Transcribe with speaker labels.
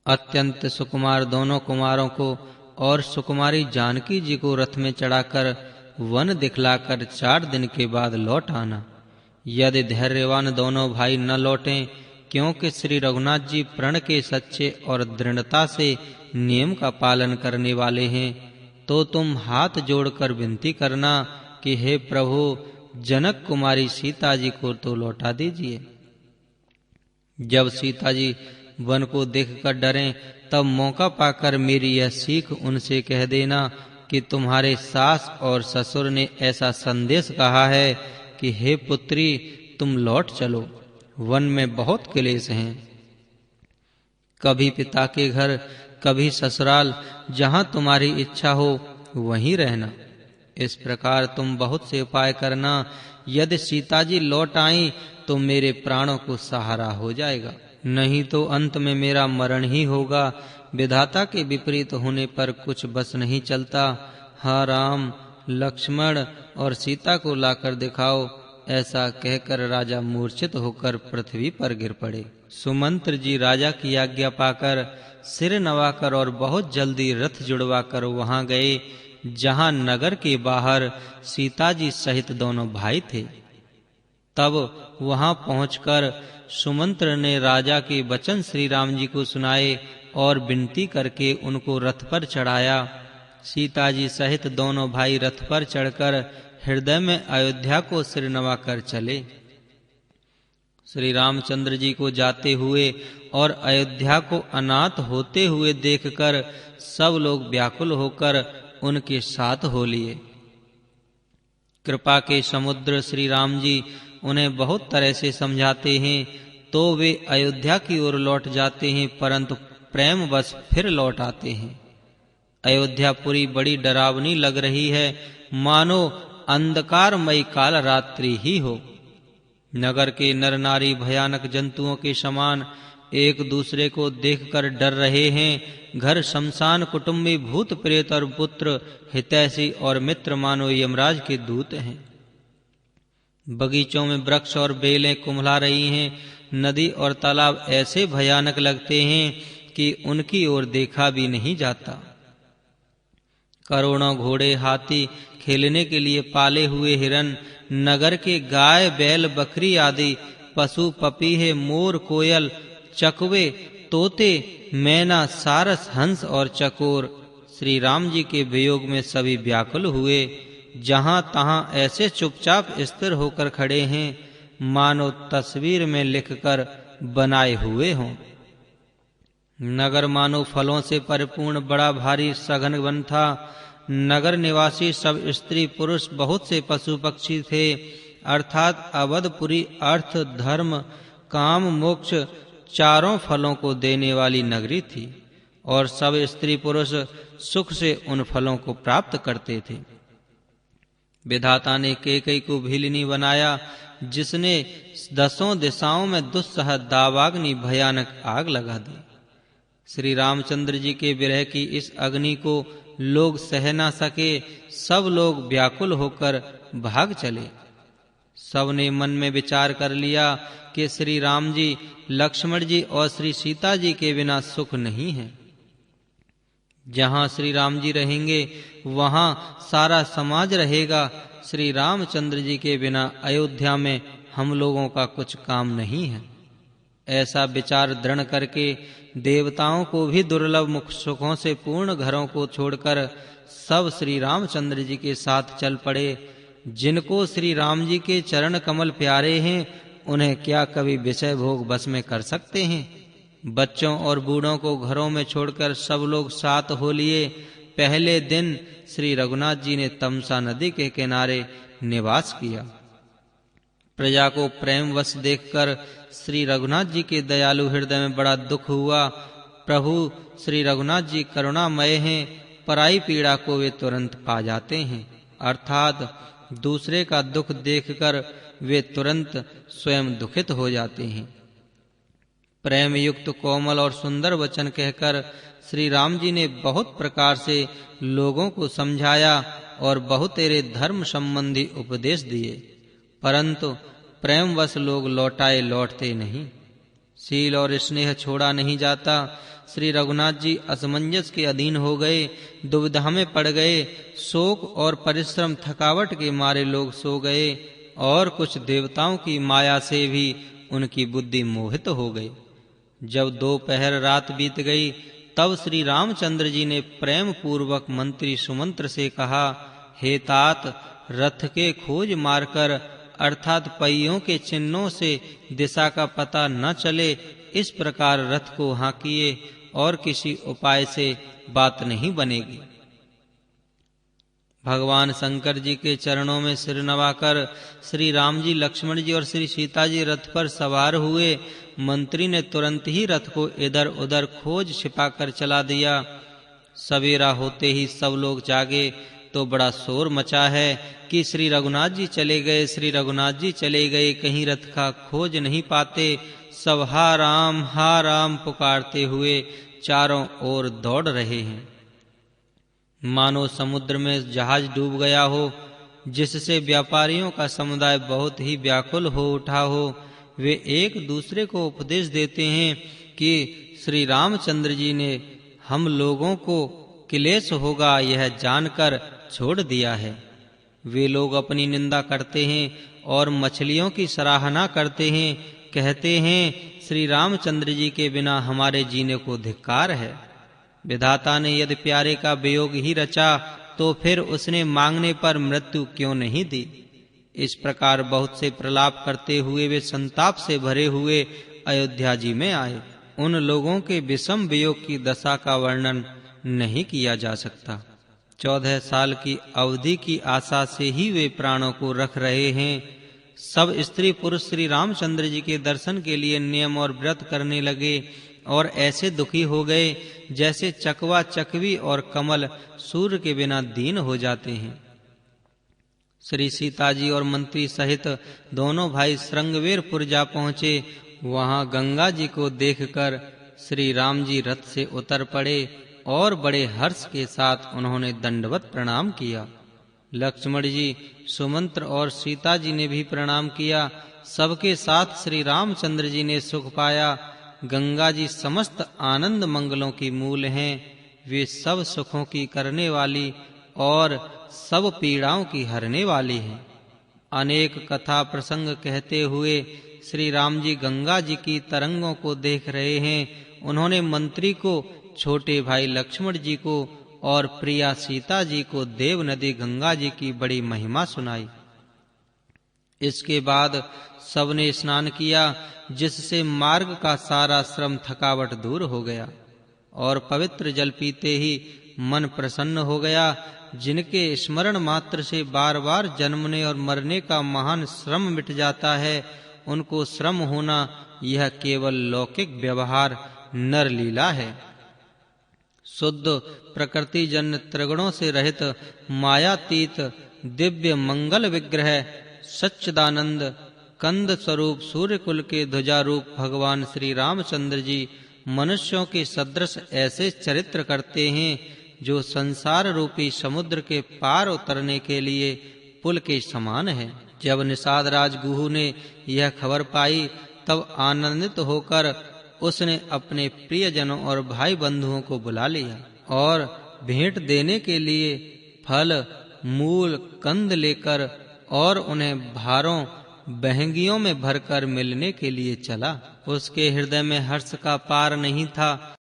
Speaker 1: अत्यंत सुकुमार दोनों कुमारों को और सुकुमारी जानकी जी को रथ में चढ़ाकर वन दिखलाकर 4 दिन के बाद लौट आना। यदि धैर्यवान दोनों भाई न लौटें, क्योंकि श्री रघुनाथ जी प्रण के सच्चे और दृढ़ता से नियम का पालन करने वाले हैं, तो तुम हाथ जोड़कर विनती करना कि हे प्रभु, जनक कुमारी सीता जी को तो लौटा दीजिए। जब सीता जी वन को देखकर डरें, तब मौका पाकर मेरी यह सीख उनसे कह देना कि तुम्हारे सास और ससुर ने ऐसा संदेश कहा है कि हे पुत्री, तुम लौट चलो, वन में बहुत क्लेश हैं। कभी पिता के घर, कभी ससुराल, जहां तुम्हारी इच्छा हो वहीं रहना। इस प्रकार तुम बहुत से उपाय करना। यदि सीता जी लौट आई तो मेरे प्राणों को सहारा हो जाएगा, नहीं तो अंत में मेरा मरण ही होगा। विधाता के विपरीत होने पर कुछ बस नहीं चलता। हाँ राम, लक्ष्मण और सीता को लाकर दिखाओ। ऐसा कहकर राजा मूर्छित होकर पृथ्वी पर गिर पड़े। सुमंत्र जी राजा की आज्ञा पाकर सिर नवाकर और बहुत जल्दी रथ जुड़वाकर वहां गए जहां नगर के बाहर सीता जी सहित दोनों भाई थे। तब वहां पहुंचकर सुमंत्र ने राजा के वचन श्री राम जी को सुनाए और विनती करके उनको रथ पर चढ़ाया। सीता जी सहित दोनों भाई रथ पर चढ़कर हृदय में अयोध्या को सिर नवाकर चले। श्री रामचंद्र जी को जाते हुए और अयोध्या को अनाथ होते हुए देखकर सब लोग व्याकुल होकर उनके साथ हो लिए। कृपा के समुद्र श्री राम जी उन्हें बहुत तरह से समझाते हैं, तो वे अयोध्या की ओर लौट जाते हैं, परंतु प्रेम बस फिर लौट आते हैं। अयोध्यापुरी बड़ी डरावनी लग रही है, मानो अंधकारमयी काल रात्रि ही हो। नगर के नर नारी भयानक जंतुओं के समान एक दूसरे को देखकर डर रहे हैं। घर शमशान, कुटुंबी, भूत प्रेत और पुत्र, हितैषी और मित्र मानो यमराज के दूत हैं। बगीचों में वृक्ष और बेलें कुम्हला रही हैं। नदी और तालाब ऐसे भयानक लगते हैं कि उनकी ओर देखा भी नहीं जाता। करोड़ों घोड़े, हाथी, खेलने के लिए पाले हुए हिरन, नगर के गाय, बैल, बकरी आदि पशु, पपीहे, मोर, कोयल, चकवे, तोते, मैना, सारस, हंस और चकोर श्री राम जी के वियोग में सभी व्याकुल हुए। जहां तहां ऐसे चुपचाप स्थिर होकर खड़े हैं मानो तस्वीर में लिखकर बनाए हुए हों। नगर मानो फलों से परिपूर्ण बड़ा भारी सघन वन था। नगर निवासी सब स्त्री पुरुष, बहुत से पशु पक्षी थे, अर्थात अवधपुरी अर्थ, धर्म, काम, मोक्ष चारों फलों को देने वाली नगरी थी और सब स्त्री पुरुष सुख से उन फलों को प्राप्त करते थे। विधाता ने कैकेयी को भीलिनी बनाया, जिसने 10 दिशाओं में दुस्सह दावाग्नि भयानक आग लगा दी। श्री रामचंद्र जी के विरह की इस अग्नि को लोग सह ना सके, सब लोग व्याकुल होकर भाग चले। सबने मन में विचार कर लिया कि श्री राम जी, लक्ष्मण जी और श्री सीता जी के बिना सुख नहीं है। जहां श्री राम जी रहेंगे वहां सारा समाज रहेगा। श्री रामचंद्र जी के बिना अयोध्या में हम लोगों का कुछ काम नहीं है। ऐसा विचार दृढ़ करके देवताओं को भी दुर्लभ मुख सुखों से पूर्ण घरों को छोड़कर सब श्री रामचंद्र जी के साथ चल पड़े। जिनको श्री राम जी के चरण कमल प्यारे हैं, उन्हें क्या कभी विषय भोग बस में कर सकते हैं। बच्चों और बूढ़ों को घरों में छोड़कर सब लोग साथ हो लिए। पहले दिन श्री रघुनाथ जी ने तमसा नदी के किनारे निवास किया। प्रजा को प्रेम वश देखकर श्री रघुनाथ जी के दयालु हृदय में बड़ा दुख हुआ। प्रभु श्री रघुनाथ जी करुणामय हैं, पराई पीड़ा को वे तुरंत पा जाते हैं, अर्थात दूसरे का दुख देखकर वे तुरंत स्वयं दुखित हो जाते हैं। प्रेम युक्त कोमल और सुंदर वचन कहकर श्री राम जी ने बहुत प्रकार से लोगों को समझाया और बहुतेरे धर्म संबंधी उपदेश दिए, परंतु प्रेमवश लोग लौटाए लौटते नहीं। शील और स्नेह छोड़ा नहीं जाता। श्री रघुनाथ जी असमंजस के अधीन हो गए, दुविधा में पड़ गए। शोक और परिश्रम थकावट के मारे लोग सो गए और कुछ देवताओं की माया से भी उनकी बुद्धि मोहित हो गई। जब दोपहर रात बीत गई तब श्री रामचंद्र जी ने प्रेम पूर्वक मंत्री सुमंत्र से कहा, हे तात, रथ के खोज मारकर अर्थात पहियों के चिन्हों से दिशा का पता न चले, इस प्रकार रथ को हाँकिए और किसी उपाय से बात नहीं बनेगी। भगवान शंकर जी के चरणों में सिर नवाकर श्री राम जी, लक्ष्मण जी और श्री सीता जी रथ पर सवार हुए। मंत्री ने तुरंत ही रथ को इधर उधर खोज छिपाकर चला दिया। सवेरा होते ही सब लोग जागे तो बड़ा शोर मचा है कि श्री रघुनाथ जी चले गए, श्री रघुनाथ जी चले गए, कहीं रथ का खोज नहीं पाते। सब हा राम पुकारते हुए चारों ओर दौड़ रहे हैं। मानो समुद्र में जहाज डूब गया हो, जिससे व्यापारियों का समुदाय बहुत ही व्याकुल हो उठा हो। वे एक दूसरे को उपदेश देते हैं कि श्री रामचंद्र जी ने हम लोगों को क्लेश होगा यह जानकर छोड़ दिया है। वे लोग अपनी निंदा करते हैं और मछलियों की सराहना करते हैं, कहते हैं श्री रामचंद्र जी के बिना हमारे जीने को धिक्कार है। विधाता ने यदि प्यारे का वियोग ही रचा तो फिर उसने मांगने पर मृत्यु क्यों नहीं दी। इस प्रकार बहुत से प्रलाप करते हुए वे संताप से भरे हुए अयोध्या जी में आए। उन लोगों के विषम वियोग की दशा का वर्णन नहीं किया जा सकता। 14 साल की अवधि की आशा से ही वे प्राणों को रख रहे हैं। सब स्त्री पुरुष श्री रामचंद्र जी के दर्शन के लिए नियम और व्रत करने लगे और ऐसे दुखी हो गए जैसे चकवा चकवी और कमल सूर्य के बिना दीन हो जाते हैं। श्री सीता जी और मंत्री सहित दोनों भाई श्रृंगवेरपुर जा पहुंचे। वहां गंगा जी को देखकर श्री राम जी रथ से उतर पड़े और बड़े हर्ष के साथ उन्होंने दंडवत प्रणाम किया। लक्ष्मण जी, सुमंत्र और सीता जी ने भी प्रणाम किया। सबके साथ श्री रामचंद्र जी ने सुख पाया। गंगा जी समस्त आनंद मंगलों की मूल हैं। वे सब सुखों की करने वाली और सब पीड़ाओं की हरने वाली हैं। अनेक कथा प्रसंग कहते हुए श्री राम जी गंगा जी की तरंगों को देख रहे हैं। उन्होंने मंत्री को, छोटे भाई लक्ष्मण जी को और प्रिया सीता जी को देव नदी गंगा जी की बड़ी महिमा सुनाई। इसके बाद सबने स्नान किया, जिससे मार्ग का सारा श्रम थकावट दूर हो गया और पवित्र जल पीते ही मन प्रसन्न हो गया। जिनके स्मरण मात्र से बार बार जन्मने और मरने का महान श्रम मिट जाता है, उनको श्रम होना यह केवल लौकिक व्यवहार नर लीला है। शुद्ध प्रकृति जन्य त्रिगुणों से रहित मायातीत दिव्य मंगल विग्रह सच्चिदानंद कंद स्वरूप सूर्य कुल के ध्वजारूप भगवान श्री रामचंद्र जी मनुष्यों के सदृश ऐसे चरित्र करते हैं जो संसार रूपी समुद्र के पार उतरने के लिए पुल के समान है। जब निषाद राज गुहू ने यह खबर पाई तब आनंदित होकर उसने अपने प्रियजनों और भाई बंधुओं को बुला लिया और भेंट देने के लिए फल, मूल, कंद लेकर और उन्हें भारों बहंगियों में भरकर मिलने के लिए चला। उसके हृदय में हर्ष का पार नहीं था।